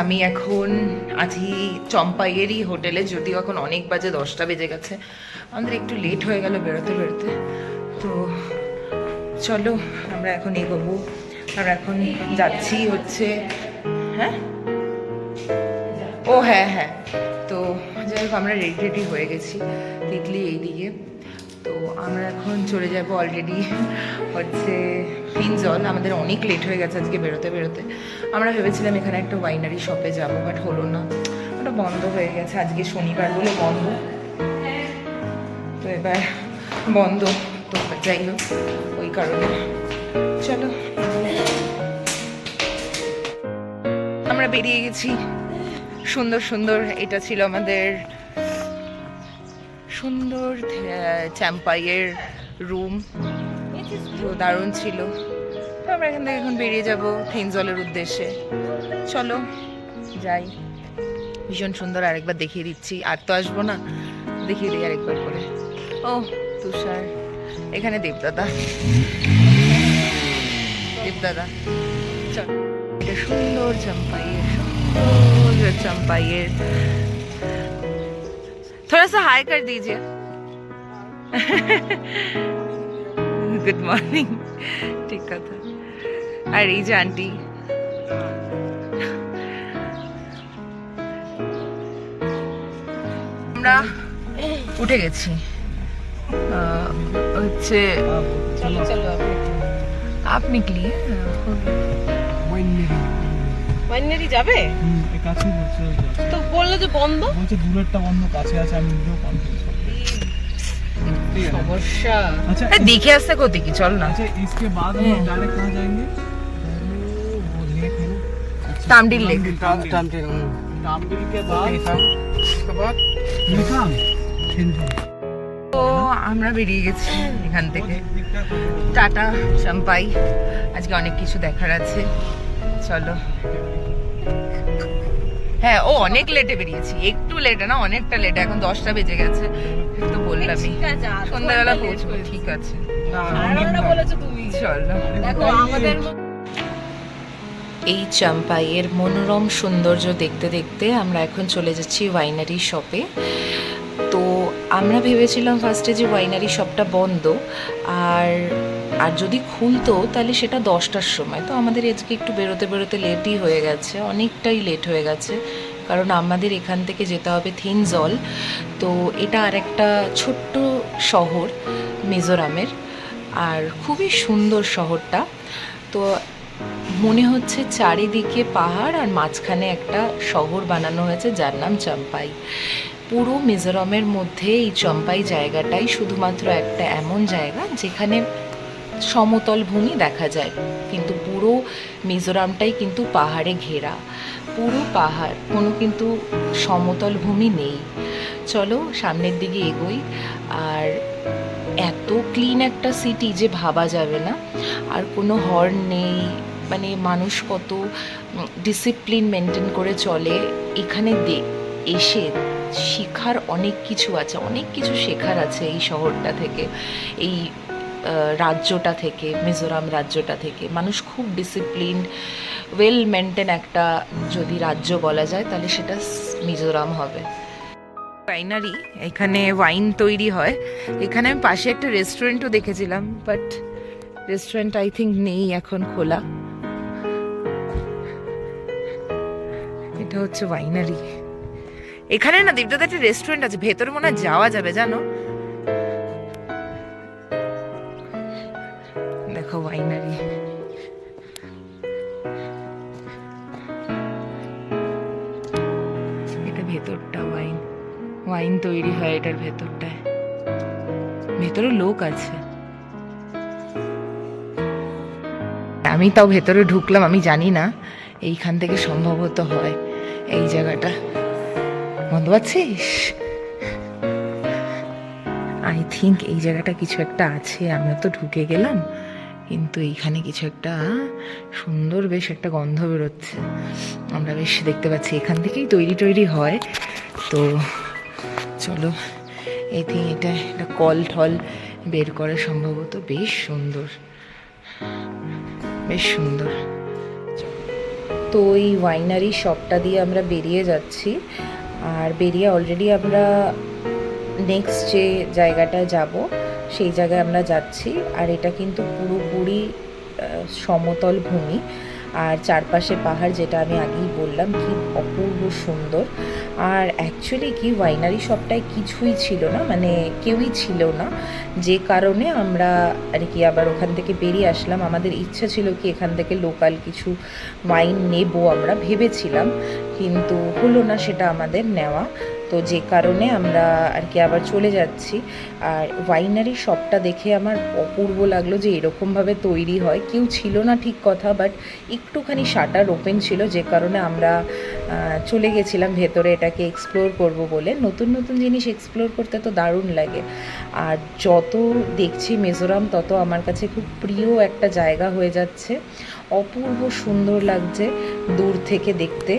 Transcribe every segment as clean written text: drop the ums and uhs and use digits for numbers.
আমি এখন আছি চম্পাইয়েরই হোটেলে, যদিও এখন অনেক বাজে 10টা বেজে গেছে, আমাদের একটু লেট হয়ে গেল বেরোতে বেরোতে। তো চলো আমরা এখন এগোবো। আমরা এখন যাচ্ছি হচ্ছে, হ্যাঁ ও হ্যাঁ হ্যাঁ, তো যাই হোক আমরা রেডি রেডি হয়ে গেছি, তিতলি এইদিকে। তো আমরা এখন চলে যাব অলরেডি হচ্ছে ফিনজল। আমাদের অনেক লেট হয়ে গেছে আজকে বেরোতে বেরোতে। আমরা ভেবেছিলাম এখানে একটা ওয়াইনারি শপে যাব, বাট হলো না, ওটা বন্ধ হয়ে গেছে। আজকে শনিবার বলে বন্ধ, তো এবার বন্ধ। তো যাই হোক ওই কারণে চলো আমরা বেরিয়ে গেছি। সুন্দর সুন্দর, এটা ছিল আমাদের সুন্দর চ্যাম্পাইয়ের রুম, তো দারুণ ছিল। তো আমরা এখান থেকে এখন বেরিয়ে যাব ফিনজলের উদ্দেশ্যে। চলো যাই। ভীষণ সুন্দর, আরেকবার দেখিয়ে দিচ্ছি, আর তো আসবো না, দেখিয়ে দিই আরেকবার করে। ও তুষার, এখানে দেবদাদা, দেবদাদা। চলো, এটা সুন্দর চম্পাইয়ের, সুন্দর চম্পাইয়ের। थोड़ा सा हाई कर दीजिए। Good morning. ठीक है, আর এই যে আন্টি, আমরা উঠে গেছি হচ্ছে। চলো চলো आप निकलिए। ওয়াইনারি যাবে? কাছে বলছে, তো বললো যে বন্ধ, বলছে দূরেরটা বন্ধ, কাছে আছে। আমি নিজেও কনফিউজ সমস্যা। আচ্ছা দেখে আসতে কোথা কি, চল না। अच्छा इसके बाद हम डायरेक्ट कहाँ जाएंगे? वो लेक है ना, तामडिल लेक। तामडिल के बाद लेकाम। তো আমরা বেরিয়ে গেছি এখান থেকে। টাটা চম্পাই, আজকে অনেক কিছু দেখার আছে, চলো। হ্যাঁ ও অনেক লেটে বেরিয়েছি, একটু লেটে না, অনেকটা লেটে, এখন 10টা বেজে গেছে। তো বললামই সন্ধ্যাবেলা পৌঁছবো, ঠিক আছে। চলো, এই চম্পাইয়ের মনোরম সৌন্দর্য দেখতে দেখতে আমরা এখন চলে যাচ্ছি ওয়াইনারি শপে। তো আমরা ভেবেছিলাম ফার্স্টে যে ওয়াইনারি শপটা বন্ধ, আর যদি খুলতো তাহলে সেটা 10টার সময়। তো আমাদের আজকে একটু বেরোতে বেরোতে লেটই হয়ে গেছে, অনেকটাই লেট হয়ে গেছে, কারণ আমাদের এখান থেকে যেতে হবে ফিনজল। তো এটা আর একটা ছোট্ট শহর মিজোরামের, আর খুবই সুন্দর শহরটা। তো মনে হচ্ছে চারিদিকে পাহাড় আর মাঝখানে একটা শহর বানানো হয়েছে যার নাম চম্পাই। পুরো মিজোরামের মধ্যে এই চম্পাই জায়গাটাই শুধুমাত্র একটা এমন জায়গা যেখানে সমতল ভূমি দেখা যায়, কিন্তু পুরো মিজোরামটাই কিন্তু পাহাড়ে ঘেরা, পুরো পাহাড়, কোনো কিন্তু সমতল ভূমি নেই। চলো সামনের দিকে এগোই। আর এত ক্লিন একটা সিটি যে ভাবা যাবে না, আর কোনো হর্ন নেই, মানে মানুষ কত ডিসিপ্লিন মেনটেন করে চলে। এখানে এসে শেখার অনেক কিছু আছে, অনেক কিছু শেখার আছে এই শহরটা থেকে, এই রাজ্যটা থেকে, মিজোরাম রাজ্যটা থেকে। মানুষ খুব ডিসিপ্লিন, ওয়েল মেনটেন একটা যদি রাজ্য বলা যায় তাহলে সেটা মিজোরাম হবে। ওয়াইনারি, এখানে ওয়াইন তৈরি হয়। এখানে আমি পাশে একটা রেস্টুরেন্টও দেখেছিলাম, বাট রেস্টুরেন্ট আই থিঙ্ক নেই এখন খোলা। এটা হচ্ছে ওয়াইনারি। এখানে না দেবদাদা একটা রেস্টুরেন্ট আছে, ভেতরে মনে হয় যাওয়া যাবে জানো। দেখো ওয়াইনারি, এটা ভেতরটা ওয়াইন তৈরি হয় এটার ভেতরটায়, ভেতরে লোক আছে। আমি তাও ভেতরে ঢুকলাম, আমি জানি না এইখান থেকে সম্ভবত হয় এই জায়গাটা। বন্ধ পাচ্ছিস? আই থিঙ্ক এই জায়গাটা কিছু একটা আছে। আমরা তো ঢুকে গেলাম, কিন্তু এইখানে কিছু একটা সুন্দর বেশ একটা গন্ধ বেরোচ্ছে, আমরা বেশ দেখতে পাচ্ছি এখান থেকেই তৈরি হয়। তো চলো, এই থিঙ্ক এটা একটা কল ঠল বের করে সম্ভবত। বেশ সুন্দর, বেশ সুন্দর। তো এই ওয়াইনারি শপটা দিয়ে আমরা বেরিয়ে যাচ্ছি, আর বেরিয়ে অলরেডি আমরা নেক্সট যে জায়গাটায় যাব সেই জায়গায় আমরা যাচ্ছি। আর এটা কিন্তু পুরোপুরি সমতল ভূমি, আর চারপাশে পাহাড়, যেটা আমি আগেই বললাম কি অপূর্ব সুন্দর। আর অ্যাকচুয়ালি কি ওয়াইনারি শপটায় কিছুই ছিল না, মানে কেউই ছিল না, যে কারণে আমরা আর কি আবার ওখান থেকে বেরিয়ে আসলাম। আমাদের ইচ্ছা ছিল কি এখান থেকে লোকাল কিছু ওয়াইন নেব, আমরা ভেবেছিলাম, কিন্তু হলো না সেটা আমাদের নেওয়া। তো যে কারণে আমরা আর কি আবার চলে যাচ্ছি। আর ওয়াইনারি শপটা দেখে আমার অপূর্ব লাগলো যে এরকমভাবে তৈরি হয়। কেউ ছিল না ঠিক কথা, বাট একটুখানি শাটার ওপেন ছিল, যে কারণে আমরা চলে গেছিলাম ভেতরে এটাকে এক্সপ্লোর করব বলে। নতুন নতুন জিনিস এক্সপ্লোর করতে তো দারুণ লাগে। আর যত দেখছি মিজোরাম তত আমার কাছে খুব প্রিয় একটা জায়গা হয়ে যাচ্ছে। অপূর্ব সুন্দর লাগছে দূর থেকে দেখতে।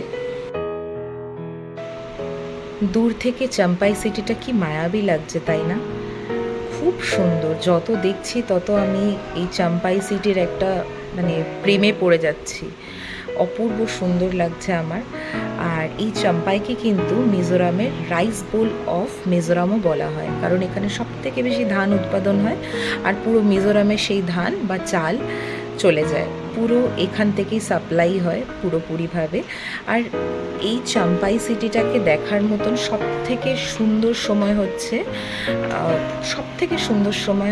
দূর থেকে চাম্পাই সিটিটা কি মায়াবী লাগছে, তাই না? খুব সুন্দর। যত দেখছি তত আমি এই চাম্পাই সিটির একটা মানে প্রেমে পড়ে যাচ্ছি। অপূর্ব সুন্দর লাগছে আমার। আর এই চাম্পাইকে কিন্তু মিজোরামের রাইস বোল অফ মিজোরামও বলা হয়, কারণ এখানে সব থেকে বেশি ধান উৎপাদন হয়। আর পুরো মিজোরামে সেই ধান বা চাল চলে যায়, পুরো এখান থেকেই সাপ্লাই হয় পুরোপুরিভাবে। আর এই চাম্পাই সিটিটাকে দেখার মতন সব থেকে সুন্দর সময়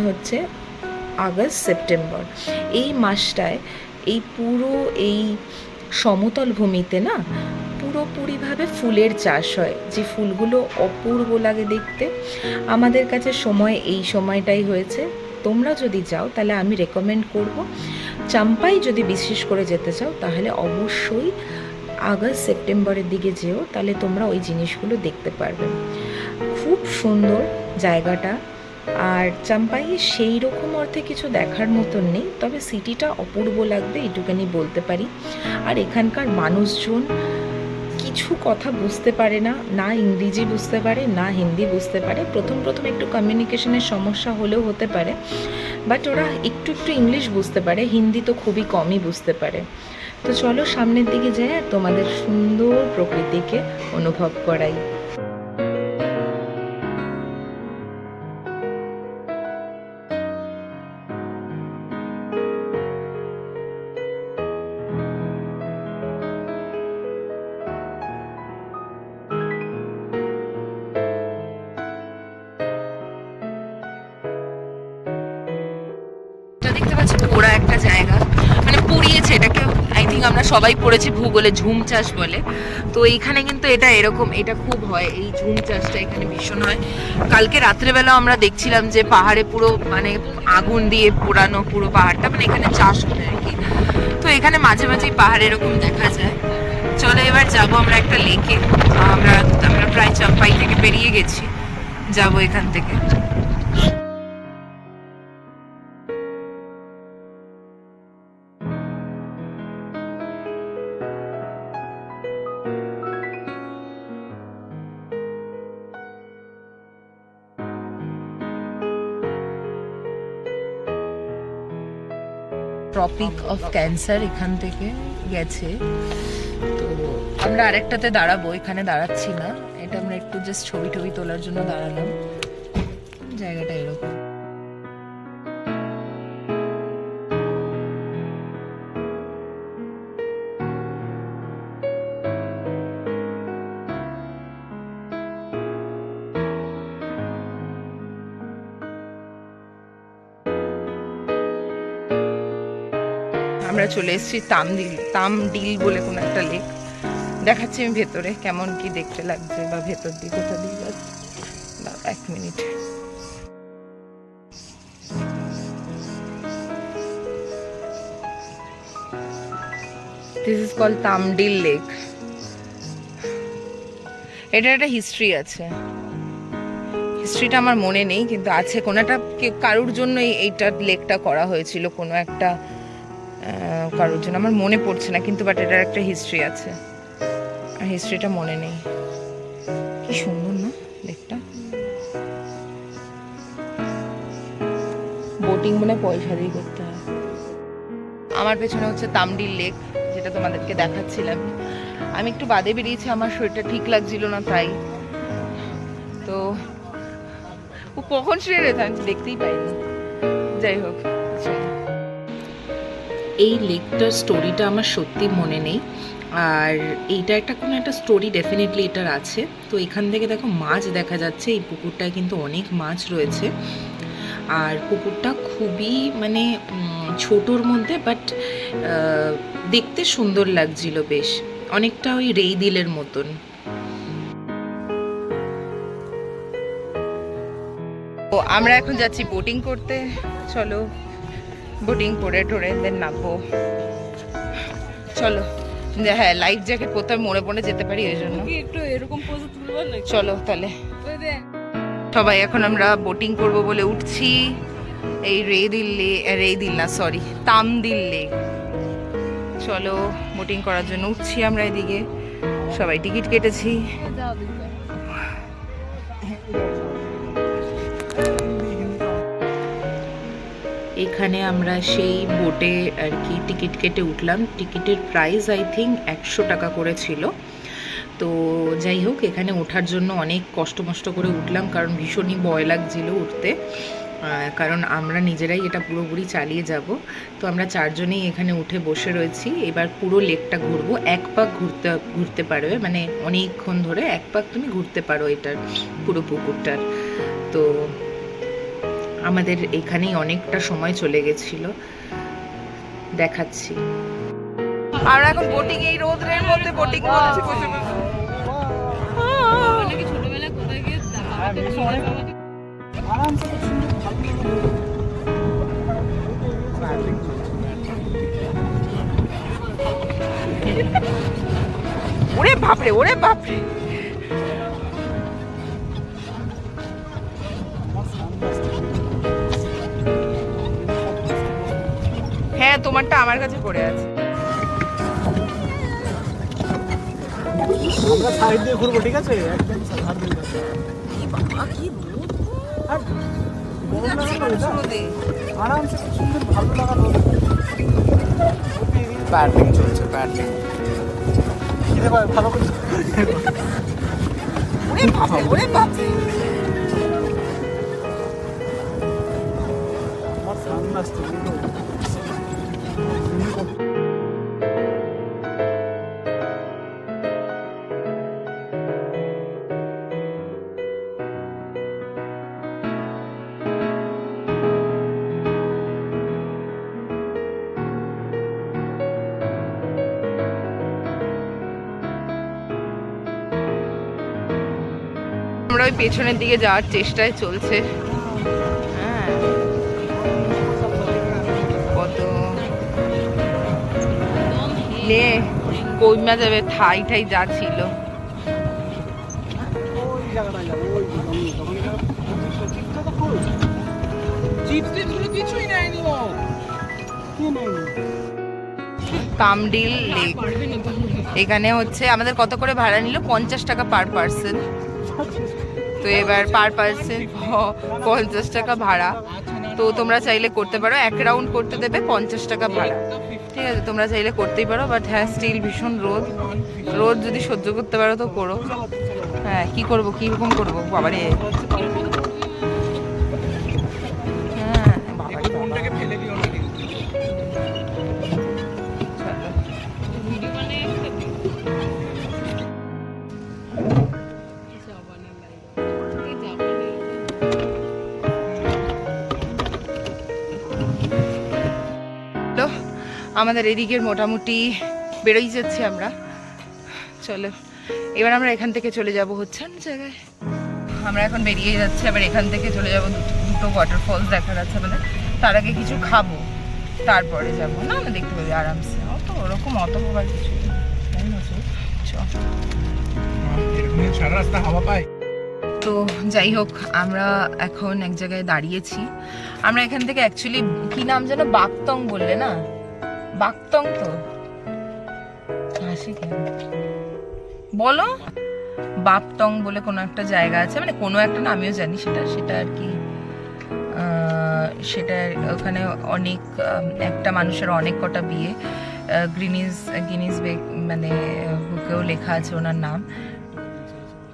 হচ্ছে আগস্ট সেপ্টেম্বর। এই মাসটায় এই পুরো এই সমতল ভূমিতে না পুরোপুরিভাবে ফুলের চাষ হয়, যে ফুলগুলো অপূর্ব লাগে দেখতে। আমাদের কাছে সময় এই সময়টাই হয়েছে। তোমরা যদি যাও তাহলে আমি রেকমেন্ড করব, চাম্পাই যদি বিশেষ করে যেতে চাও তাহলে অবশ্যই আগস্ট সেপ্টেম্বরের দিকে যেও, তাহলে তোমরা ওই জিনিসগুলো দেখতে পারবে। খুব সুন্দর জায়গাটা। আর চাম্পাইয়ে সেই রকম অর্থে কিছু দেখার মতন নেই, তবে সিটিটা অপূর্ব লাগবে এটুখানি বলতে পারি। আর এখানকার মানুষজন কিছু কথা বুঝতে পারে না, না ইংরেজি বুঝতে পারে না হিন্দি বুঝতে পারে। প্রথম একটু কমিউনিকেশনের সমস্যা হলেও হতে পারে, বাট ওরা একটু ইংলিশ বুঝতে পারে, হিন্দি তো খুবই কমই বুঝতে পারে। তো চলো সামনের দিকে যাই আর তোমাদের সুন্দর প্রকৃতিকে অনুভব করাই। দেখতে পাচ্ছি পোড়া একটা জায়গা, মানে পুড়িয়েছে এটাকে। আই থিঙ্ক আমরা সবাই পড়েছি ভূগোলে, ঝুম চাষ বলে। তো এইখানে কিন্তু এটা এরকম, এটা খুব হয়, এই ঝুম চাষটা এখানে ভীষণ হয়। কালকে রাত্রেবেলা আমরা দেখছিলাম যে পাহাড়ে পুরো মানে আগুন দিয়ে পোড়ানো পুরো পাহাড়টা, মানে এখানে চাষ হয় আর কি। তো এখানে মাঝে মাঝেই পাহাড় এরকম দেখা যায়। চলো এবার যাবো আমরা একটা লেকে। আমরা প্রায় চাম্পাই থেকে বেরিয়ে গেছি, যাবো এখান থেকে। ট্রপিক অফ ক্যান্সার এখান থেকে গেছে। তো আমরা আরেকটাতে দাঁড়াবো, এখানে দাঁড়াচ্ছি না। এটা আমরা একটু জাস্ট ছবি তোলার জন্য দাঁড়ালাম। জায়গাটা এরকম। আমরা চলে এসেছি তামডিল বলে কোনো একটা লেক। দেখাচ্ছি আমি ভেতরে কেমন কি দেখতে লাগছে, বা ভেতর দিয়ে কোথা দিয়ে যাচ্ছে। এক minute. This is called Tamdil lake. এটার একটা হিস্ট্রি আছে, হিস্ট্রিটা আমার মনে নেই, কিন্তু আছে কোনো একটা কারুর জন্য এইটা লেকটা করা হয়েছিল, কোনো একটা কারোর জন্য, আমার মনে পড়ছে না, কিন্তু বাট এটার একটা হিস্ট্রি আছে, আর হিস্ট্রিটা মনে নেই। কি সুন্দর না লেকটা। বোটিং মনে পয়সা দিয়ে করতে হয়। আমার পেছনে হচ্ছে তামডিল লেক, যেটা তোমাদেরকে দেখাচ্ছিলাম। আমি একটু বাদে বেরিয়েছি, আমার শরীরটা ঠিক লাগছিল না, তাই। তো ও কখন শুয়ে রয়েছে আমি দেখতেই পাইনি। যাই হোক, এই লেকটার স্টোরিটা আমার সত্যি মনে নেই, আর এইটা একটা কোনো একটা স্টোরি ডেফিনেটলি এটার আছে। তো এখান থেকে দেখো মাছ দেখা যাচ্ছে, এই পুকুরটায় কিন্তু অনেক মাছ রয়েছে। আর পুকুরটা খুবই মানে ছোটোর মধ্যে, বাট দেখতে সুন্দর লাগছিল বেশ, অনেকটা ওই রেইদিলের মতন। তো আমরা এখন যাচ্ছি বোটিং করতে, চলো বোটিং করে টোরে দেন নামবো। চলো, হ্যাঁ লাইফ জ্যাকেট পরতে মরে পড়ে যেতে পারি, ওই জন্য চলো তাহলে। সবাই এখন আমরা বোটিং করব বলে উঠছি এই রেইদিল না সরি তামদিল লেক। চলো বোটিং করার জন্য উঠছি আমরা এদিকে, সবাই টিকিট কেটেছি। এখানে আমরা সেই বোটে আর কি টিকিট কেটে উঠলাম। টিকিটের প্রাইস আই থিঙ্ক 100 টাকা করে ছিল। তো যাই হোক, এখানে ওঠার জন্য অনেক কষ্ট করে উঠলাম, কারণ ভীষণই ভয় লাগছিল উঠতে, কারণ আমরা নিজেরাই এটা পুরোপুরি চালিয়ে যাব। তো আমরা 4 জনেই এখানে উঠে বসে রয়েছি। এবার পুরো লেকটা ঘুরবো, এক পাক ঘুরতে পারবে, মানে অনেকক্ষণ ধরে এক পাক তুমি ঘুরতে পারো এটার পুরো পুকুরটার। তো আমাদের এখানেই অনেকটা সময় চলে গেছিল, দেখাচ্ছি। আমরা এখন বোটিং, এই রোদের মধ্যে বোটিং করছি বসে বসে। ছোটবেলায় কোথায় গিয়ে ওরে বাপরে, ওরে বাপরে, হ্যাঁ তোমারটা আমার কাছে পড়ে আছে। আমরা সাইড দিয়ে ঘুরবো, ঠিক আছে? একদম সাইড দিয়ে যাবো। কি বাবা, কি রোদ! আর গরম লাগানো এটা? রোদে আরামসে খুব সুন্দর ভালো লাগানো। ব্যাটিং চলছে, ব্যাটিং। কি রে ভাই, ভালো করে। ওরে বাপরে, ওরে বাপরে, আমার সামনে আসছে পুরো। আমরা ওই পেছনের দিকে যাওয়ার চেষ্টায় চলছে। হ্যাঁ, কত লে কইমা যাবে, ঠাই ঠাই যা ছিল। ওই জায়গাটায় যাবো, ওই চিপস কিছুই নেয়নি ও। কি নেয়নি? তামডিল লেক। এখানে হচ্ছে আমাদের কত করে ভাড়া নিল? 50 টাকা পার পার্সন। তো এবার পার পার্সন 50 টাকা ভাড়া। তো তোমরা চাইলে করতে পারো, এক রাউন্ড করতে দেবে 50 টাকা ভাড়া, ঠিক আছে? তোমরা চাইলে করতেই পারো, বাট হ্যাঁ স্টিল ভীষণ রোদ, রোদ যদি সহ্য করতে পারো তো করো। হ্যাঁ কি করবো, কিরকম করবো বাবারে। হ্যাঁ বাবারে, ফোনটাকে ফেলে দিও না। আমাদের এদিকের মোটামুটি বেরোই যাচ্ছি আমরা। চলো এবার আমরা এখান থেকে চলে যাব হচ্ছে অন্য জায়গায়। আমরা এখন বেরিয়ে যাচ্ছি, আবার এখান থেকে চলে যাব দুটো ওয়াটারফলস দেখা যাচ্ছে বলে। তার আগে কিছু খাবো, তারপরে যাব। না না দেখতে পাবি আরামসে, অত ওরকম অত ভাবার কিছু নেই। সারা রাস্তা হাওয়া পায়। তো যাই হোক, আমরা এখন এক জায়গায় দাঁড়িয়েছি। আমরা এখান থেকে অ্যাকচুয়ালি কি নাম যেন, বাকতং বললে না? বাকতং তো হাসি কেন বলো? বাপটং বলে কোনো একটা জায়গা আছে, মানে কোনো একটা না, আমিও জানি সেটা আর কি। সেটা ওখানে অনেক একটা মানুষের অনেক কটা বিয়ে। গ্রিনিস গিনিস মানে বুকেও লেখা আছে ওনার নাম।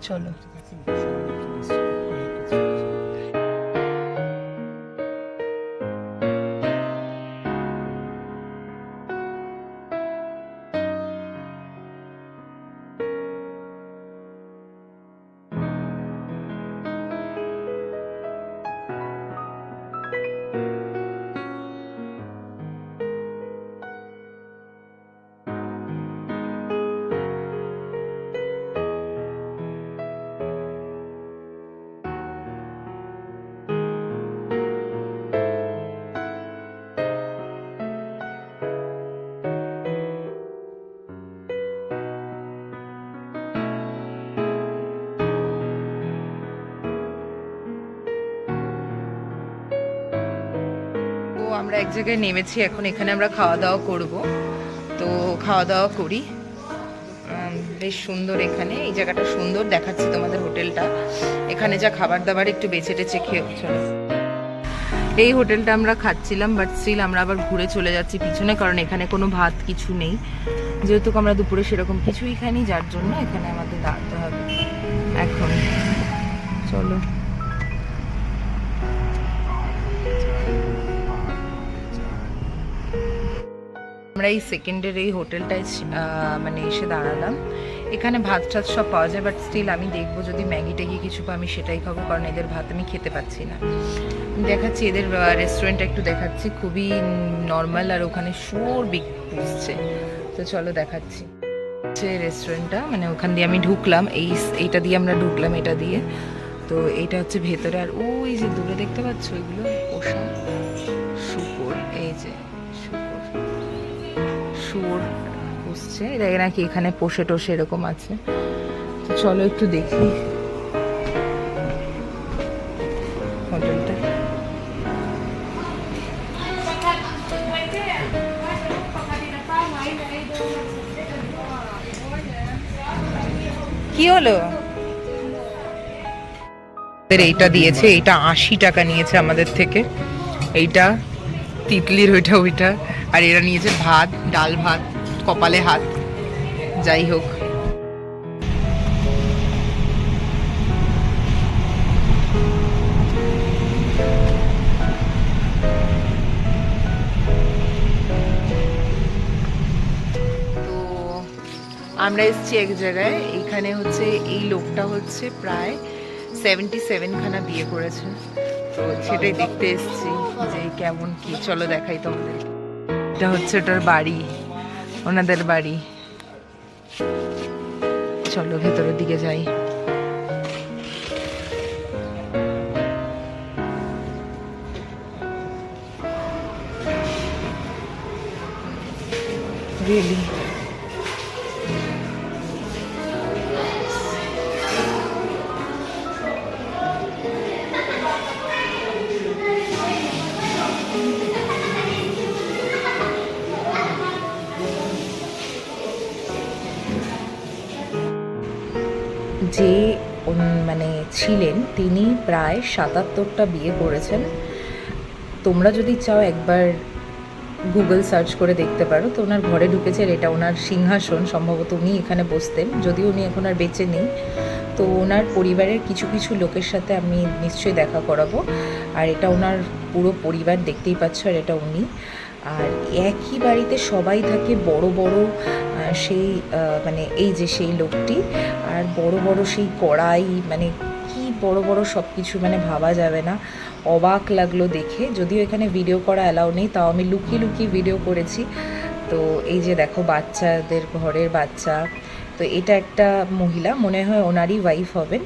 চলো। আমরা এক জায়গায় নেমেছি, এখন এখানে আমরা খাওয়া দাওয়া করব। তো খাওয়া দাওয়া করি। বেশ সুন্দর এখানে, এই জায়গাটা সুন্দর, দেখাচ্ছি তোমাদের হোটেলটা। এখানে যা খাবার দাবার একটু বেছে টেছে খেয়ে চলো। এই হোটেলটা আমরা খাচ্ছিলাম, বাট স্টিল আমরা আবার ঘুরে চলে যাচ্ছি পিছনে, কারণ এখানে কোনো ভাত কিছু নেই, যেহেতু আমরা দুপুরে সেরকম কিছুই খাইনি, যার জন্য এখানে আমাদের দাঁড়াতে হবে এখন। চলো। আমরা এই সেকেন্ডের এই হোটেলটায় মানে এসে দাঁড়ালাম। এখানে ভাত টাত সব পাওয়া যায়, বাট স্টিল আমি দেখবো যদি ম্যাগি ট্যাগি কিছু পাই আমি সেটাই খাবো, কারণ এদের ভাত আমি খেতে পাচ্ছি না। দেখাচ্ছি এদের রেস্টুরেন্টটা একটু দেখাচ্ছি, খুবই নর্মাল, আর ওখানে সুর বিকছে। তো চলো দেখাচ্ছি রেস্টুরেন্টটা, মানে ওখান দিয়ে আমি ঢুকলাম, এইটা দিয়ে আমরা ঢুকলাম, এটা দিয়ে। তো এইটা হচ্ছে ভেতরে, আর ওই যে দূরে দেখতে পাচ্ছ ওইগুলো পোষা শুকর, এই যে শুয়োর পুষছে, এটা নাকি এখানে পোষে টোষে এরকম আছে। তো চলো একটু দেখি হোটেলটা। কি হলো? এইটা দিয়েছে, এইটা 80 টাকা নিয়েছে আমাদের থেকে, এইটা তিতলির ওইটা, আর এরা নিয়েছে ভাত, ডাল ভাত, কপালে হাত, যাই হোক। তো আমরা এসেছি এক জায়গায়, এইখানে হচ্ছে এই লোকটা হচ্ছে প্রায় 77 খানা বিয়ে করেছে, তো সেটাই দেখতে এসেছি যে কেমন কি। চলো দেখাই তোমাদের। এটা হচ্ছে ওটার বাড়ি, ওনাদের বাড়ি। চলো ভেতরের দিকে যাই। রিয়েলি যে মানে ছিলেন তিনি প্রায় 77টা বিয়ে করেছেন। তোমরা যদি চাও একবার গুগল সার্চ করে দেখতে পারো। তো ওনার ঘরে ঢুকেছে, আর এটা ওনার সিংহাসন, সম্ভবত উনি এখানে বসতেন, যদিও উনি এখন আর বেঁচে নেই। তো ওনার পরিবারের কিছু কিছু লোকের সাথে আমি নিশ্চয়ই দেখা করাবো। আর এটা ওনার পুরো পরিবার, দেখতেই পাচ্ছ, আর এটা উনি। আর একই বাড়িতে সবাই থাকে, বড় বড় সেই মানে এই যে সেই লোকটি, আর বড় বড় সেই কড়াই, মানে কি বড় বড় সব কিছু, মানে ভাবা যাবে না। অবাক লাগলো দেখে, যদিও এখানে ভিডিও করা অ্যালাউ নেই, তাও আমি লুকিয়ে লুকিয়ে ভিডিও করেছি। তো এই যে দেখো বাচ্চাদের, ঘরের বাচ্চা। তো এটা একটা মহিলা, মনে হয় ওনারই ওয়াইফ হবেন।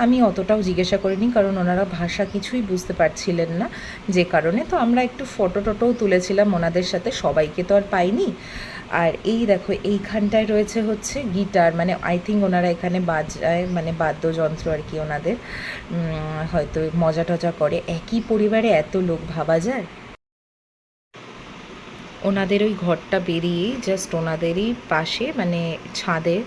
আমি অতটাও জিজ্ঞাসা করিনি, কারণ ওনারা ভাষা কিছুই বুঝতে পারছিলেন না, যে কারণে। তো আমরা একটু ফটো টটোও তুলেছিলাম ওনাদের সাথে, সবাইকে তো আর পাইনি। আর এই দেখো এইখানটায় রয়েছে হচ্ছে গিটার, মানে আই থিঙ্ক ওনারা এখানে বাজায়, মানে বাদ্যযন্ত্র আর কি ওনাদের, হয়তো মজা টজা করে। একই পরিবারে এত লোক, ভাবা যায়। ওনাদের ওই ঘরটা বেরিয়েই জাস্ট ওনাদেরই পাশে, মানে ছাদে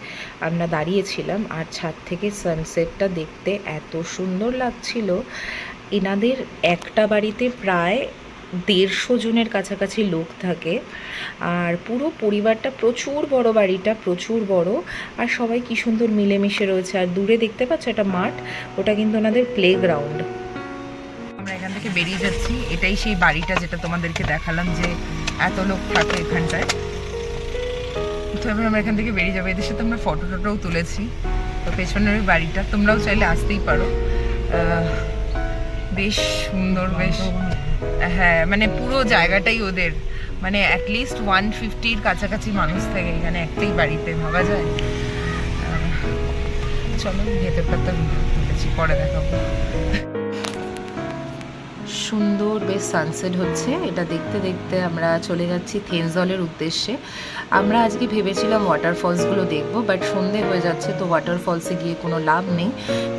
আমরা দাঁড়িয়েছিলাম, আর ছাদ থেকে সানসেটটা দেখতে এত সুন্দর লাগছিল। এনাদের একটা বাড়িতে প্রায় 150 জনের কাছাকাছি লোক থাকে। আর পুরো পরিবারটা, প্রচুর বড় বাড়িটা, প্রচুর বড়। আর সবাই কি সুন্দর মিলেমিশে রয়েছে। আর দূরে দেখতে পাচ্ছ একটা মাঠ, ওটা কিন্তু ওনাদের প্লেগ্রাউন্ড। আমরা এখান থেকে বেরিয়ে যাচ্ছি। এটাই সেই বাড়িটা যেটা তোমাদেরকে দেখালাম যে এত লোক থাকে এখানটায়। তো এবার আমরা এখান থেকে বেরিয়ে যাবো। এদের সাথে আমরা ফটো টটোও তুলেছি। তো পেছনের ওই বাড়িটা, তোমরাও চাইলে আসতেই পারো। বেশ সুন্দর, বেশ, হ্যাঁ মানে পুরো জায়গাটাই ওদের, মানে অ্যাটলিস্ট 150-র কাছাকাছি মানুষ থাকে এখানে একটাই বাড়িতে, ভাবা যায়। চলো ভেতরটা তো তুলেছি, পরে দেখাবো। সুন্দর বেশ সানসেট হচ্ছে, এটা দেখতে দেখতে আমরা চলে যাচ্ছি থেনজলের উদ্দেশ্যে। আমরা আজকে ভেবেছিলাম ওয়াটারফলসগুলো দেখবো, বাট সন্ধে হয়ে যাচ্ছে, তো ওয়াটারফলসে গিয়ে কোনো লাভ নেই,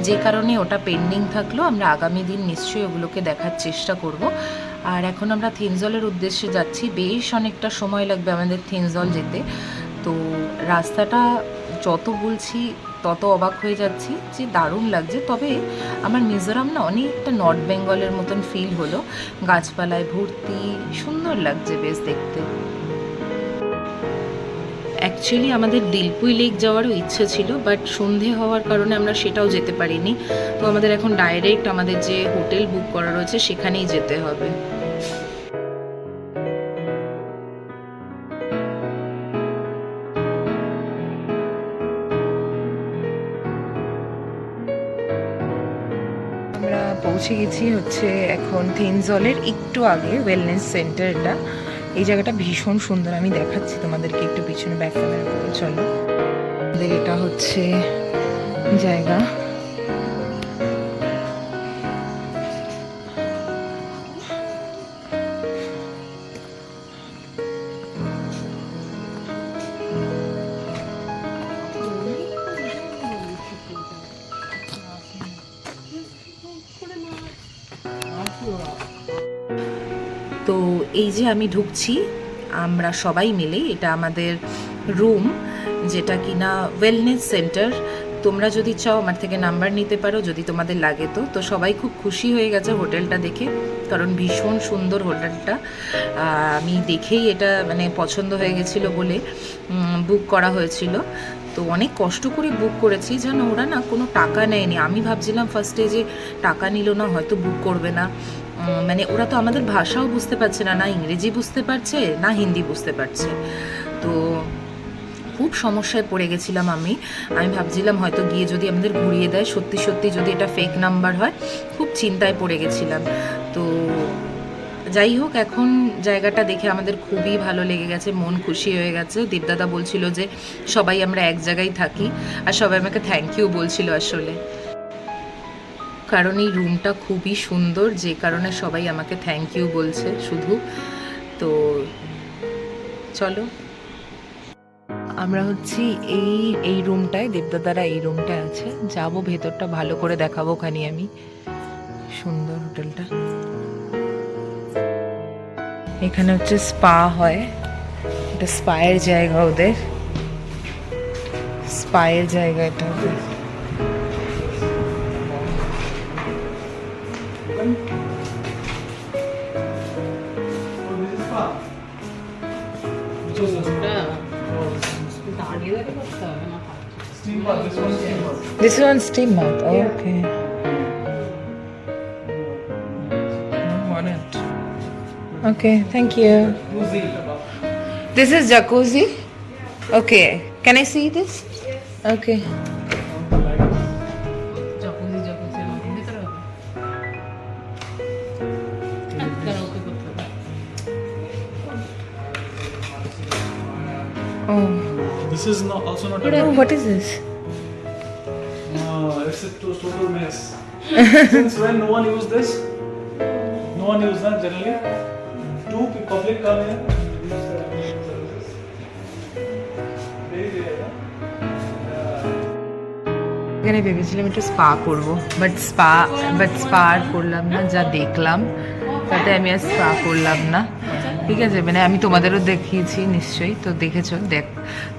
যে কারণে ওটা পেন্ডিং থাকলো। আমরা আগামী দিন নিশ্চয়ই ওগুলোকে দেখার চেষ্টা করব। আর এখন আমরা থেনজলের উদ্দেশ্যে যাচ্ছি। বেশ অনেকটা সময় লাগবে আমাদের থেনজল যেতে। তো রাস্তাটা যত বলছি তত অবাক হয়ে যাচ্ছি যে দারুণ লাগছে। তবে আমার মিজোরাম না অনেকটা নর্থ বেঙ্গলের মতন ফিল হলো, গাছপালায় ভর্তি, সুন্দর লাগছে বেশ দেখতে। অ্যাকচুয়ালি আমাদের দিলপুই লেক যাওয়ারও ইচ্ছে ছিল, বাট সন্ধে হওয়ার কারণে আমরা সেটাও যেতে পারিনি। তো আমাদের এখন ডাইরেক্ট আমাদের যে হোটেল বুক করা রয়েছে সেখানেই যেতে হবে। আমরা পৌঁছে গেছি হচ্ছে এখন থেনজলের একটু আগে ওয়েলনেস সেন্টারটা। এই জায়গাটা ভীষণ সুন্দর, আমি দেখাচ্ছি তোমাদেরকে একটু পিছনে ব্যাক ক্যামেরা করে। চলো, আমাদের এটা হচ্ছে জায়গা। তো এই যে আমি ঢুকছি, আমরা সবাই মিলে, এটা আমাদের রুম, যেটা কিনা ওয়েলনেস সেন্টার। তোমরা যদি চাও আমার থেকে নাম্বার নিতে পারো যদি তোমাদের লাগে। তো সবাই খুব খুশি হয়ে গেছে হোটেলটা দেখে, কারণ ভীষণ সুন্দর হোটেলটা। আমি দেখেই এটা মানে পছন্দ হয়ে গেছিলো বলে বুক করা হয়েছিল। তো অনেক কষ্ট করে বুক করেছি, জানো ওরা না কোনো টাকা নেয়নি। আমি ভাবছিলাম ফার্স্টে যে টাকা নিল না, হয়তো বুক করবে না। মানে ওরা তো আমাদের ভাষাও বুঝতে পারছে না, না ইংরেজি বুঝতে পারছে না হিন্দি বুঝতে পারছে। তো খুব সমস্যায় পড়ে গেছিলাম আমি ভাবছিলাম হয়তো গিয়ে যদি আমাদের ঘুরিয়ে দেয়, সত্যি সত্যি যদি এটা ফেক নাম্বার হয়, খুব চিন্তায় পড়ে গেছিলাম। তো যাই হোক, এখন জায়গাটা দেখে আমাদের খুবই ভালো লেগে গেছে, মন খুশি হয়ে গেছে। দেবদাদা বলছিল যে সবাই আমরা এক জায়গায় থাকি, আর সবাই আমাকে থ্যাংক ইউ বলছিল আসলে, কারণ এই রুমটা খুবই সুন্দর, যে কারণে সবাই আমাকে থ্যাংক ইউ বলছে শুধু। তো চলো, আমরা হচ্ছি এই রুমটায়, দেবদাদারা এই রুমটায় আছে। যাবো ভেতরটা ভালো করে দেখাবো ওখানে আমি। সুন্দর হোটেলটা। এখানে হচ্ছে স্পা হয়, এটা স্পায়ের জায়গা ওদের, স্পায়ের জায়গা এটা ওদের। This one steam bath. Oh, okay. Want it? Okay, thank you. This is jacuzzi. Okay, can I see this? Okay. Oh. This is not, also not a Oh, what is this? It's a total mess. Since when no one used this? No one used that generally. Two public come here and use the services. Very rare, huh? এখানে ভেবেছিলাম একটু spa করবো, but spa আর করলাম না। যা দেখলাম তাতে আমি আর স্পা করলাম না। ঠিক আছে, মানে আমি তোমাদেরও দেখিয়েছি নিশ্চয়ই, তো দেখেছো। দেখ,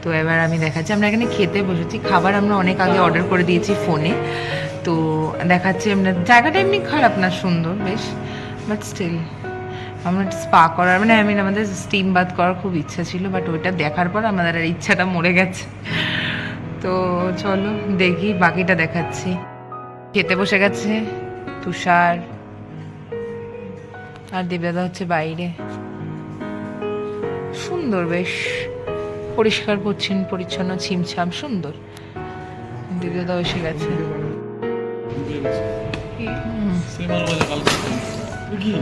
তো এবার আমি দেখাচ্ছি। আমরা এখানে খেতে বসেছি, খাবার আমরা অনেক আগে অর্ডার করে দিয়েছি ফোনে। তো দেখাচ্ছি আমরা, জায়গাটা এমনি খারাপ না, সুন্দর বেশ, বাট স্টিল আমরা স্পা করার মানে আমাদের স্টিম বাথ করার খুব ইচ্ছা ছিল, বাট ওইটা দেখার পর আমাদের আর ইচ্ছাটা মরে গেছে। তো চলো দেখি, বাকিটা দেখাচ্ছি। খেতে বসে গেছে তুষার, আর দেবদাদা হচ্ছে বাইরে। সুন্দর, বেশ পরিষ্কার পরিচ্ছন্ন, ছিমছাম, সুন্দর। দেবদাদা এসে গেছে। সিনেমার মজা কালকে কি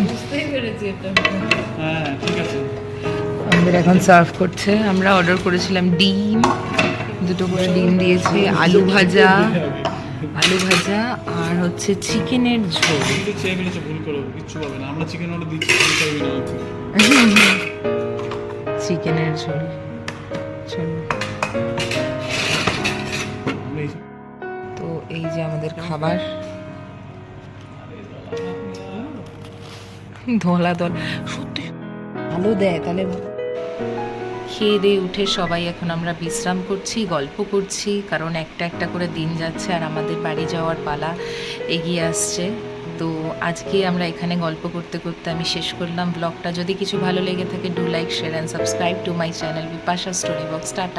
বুঝতেই পেরেছি এটা। হ্যাঁ ঠিক আছে। আমাদের এখন সার্ভ করছে। আমরা অর্ডার করেছিলাম ডিম, 2টো করে ডিম দিয়েছে, আলু ভাজা আর হচ্ছে চিকেনের ঝোল। কিন্তু চেয়ে ফেলেছে, ভুল করো, কিচ্ছু পাবে না। আমরা চিকেন অর্ডার দিচ্ছি, তুমি পারবি না। চিকেনের ঝোল। চলো, তো এই যে আমাদের খাবার। ধলা সত্যি ভালো দেয়। তাহলে খেয়ে দিয়ে উঠে সবাই এখন আমরা বিশ্রাম করছি, গল্প করছি, কারণ একটা একটা করে দিন যাচ্ছে আর আমাদের বাড়ি যাওয়ার পালা এগিয়ে আসছে। তো আজকে আমরা এখানে গল্প করতে করতে আমি শেষ করলাম ব্লগটা। যদি কিছু ভালো লেগে থাকে, do like, share and subscribe to my channel Bipasha story box. Tata.